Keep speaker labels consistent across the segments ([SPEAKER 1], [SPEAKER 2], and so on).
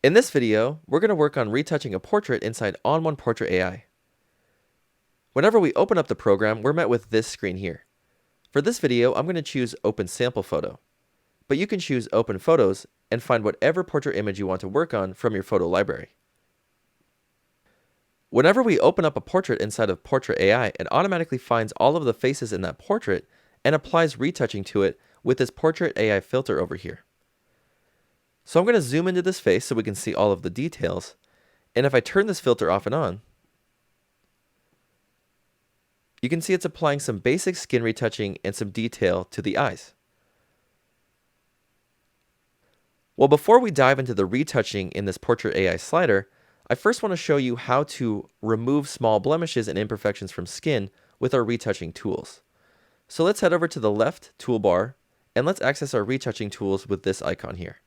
[SPEAKER 1] In this video, we're going to work on retouching a portrait inside ON1 Portrait AI. Whenever we open up the program, we're met with this screen here. For this video, I'm going to choose Open Sample Photo. But you can choose Open Photos and find whatever portrait image you want to work on from your photo library. Whenever we open up a portrait inside of Portrait AI, it automatically finds all of the faces in that portrait and applies retouching to it with this Portrait AI filter over here. So I'm going to zoom into this face so we can see all of the details. And if I turn this filter off and on, you can see it's applying some basic skin retouching and some detail to the eyes. Well, before we dive into the retouching in this Portrait AI slider, I first want to show you how to remove small blemishes and imperfections from skin with our retouching tools. So let's head over to the left toolbar and let's access our retouching tools with this icon here.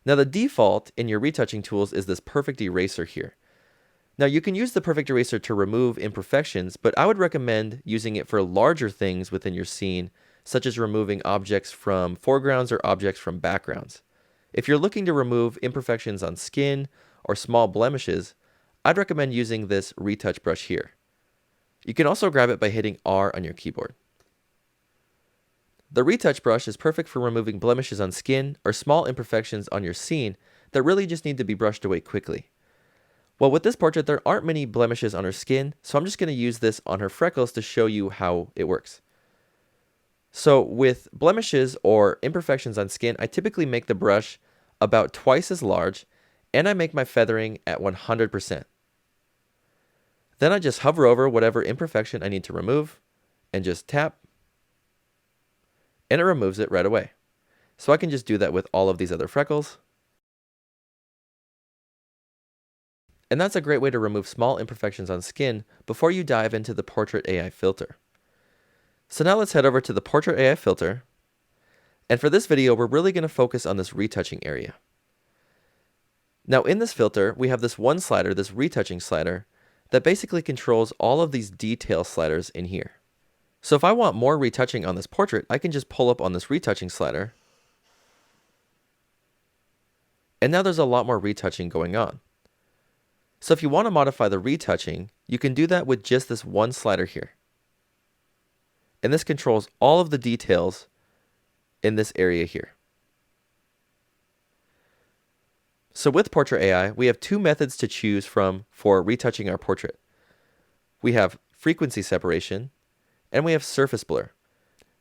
[SPEAKER 1] Now the default in your retouching tools is this perfect eraser here. Now you can use the perfect eraser to remove imperfections, but I would recommend using it for larger things within your scene, such as removing objects from foregrounds or objects from backgrounds. If you're looking to remove imperfections on skin or small blemishes, I'd recommend using this retouch brush here. You can also grab it by hitting R on your keyboard. The retouch brush is perfect for removing blemishes on skin or small imperfections on your scene that really just need to be brushed away quickly. Well, with this portrait, there aren't many blemishes on her skin, so I'm just going to use this on her freckles to show you how it works. So with blemishes or imperfections on skin, I typically make the brush about twice as large, and I make my feathering at 100%. Then I just hover over whatever imperfection I need to remove and just tap, and it removes it right away. So I can just do that with all of these other freckles. And that's a great way to remove small imperfections on skin before you dive into the Portrait AI filter. So now let's head over to the Portrait AI filter. And for this video, we're really going to focus on this retouching area. Now in this filter, we have this one slider, this retouching slider, that basically controls all of these detail sliders in here. So if I want more retouching on this portrait, I can just pull up on this retouching slider. And now there's a lot more retouching going on. So if you want to modify the retouching, you can do that with just this one slider here. And this controls all of the details in this area here. So with Portrait AI, we have two methods to choose from for retouching our portrait. We have frequency separation, and we have surface blur,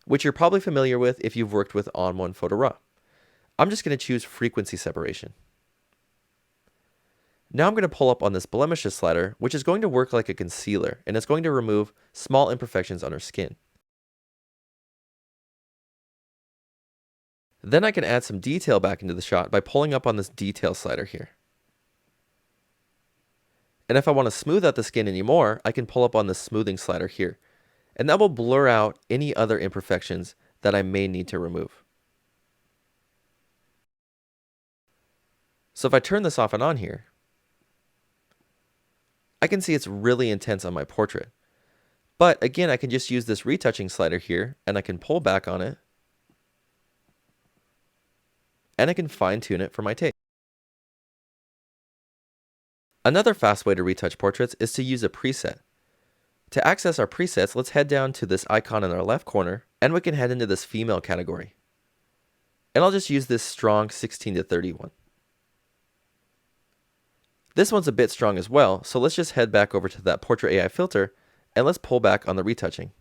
[SPEAKER 1] which you're probably familiar with if you've worked with ON1 Photo Raw. I'm just going to choose frequency separation. Now I'm going to pull up on this blemishes slider, which is going to work like a concealer, and it's going to remove small imperfections on her skin. Then I can add some detail back into the shot by pulling up on this detail slider here. And if I want to smooth out the skin anymore, I can pull up on this smoothing slider here. And that will blur out any other imperfections that I may need to remove. So if I turn this off and on here, I can see it's really intense on my portrait. But again, I can just use this retouching slider here, and I can pull back on it, and I can fine-tune it for my taste. Another fast way to retouch portraits is to use a preset. To access our presets, let's head down to this icon in our left corner, and we can head into this female category. And I'll just use this strong 16:30 one. This one's a bit strong as well, so let's just head back over to that Portrait AI filter, and let's pull back on the retouching.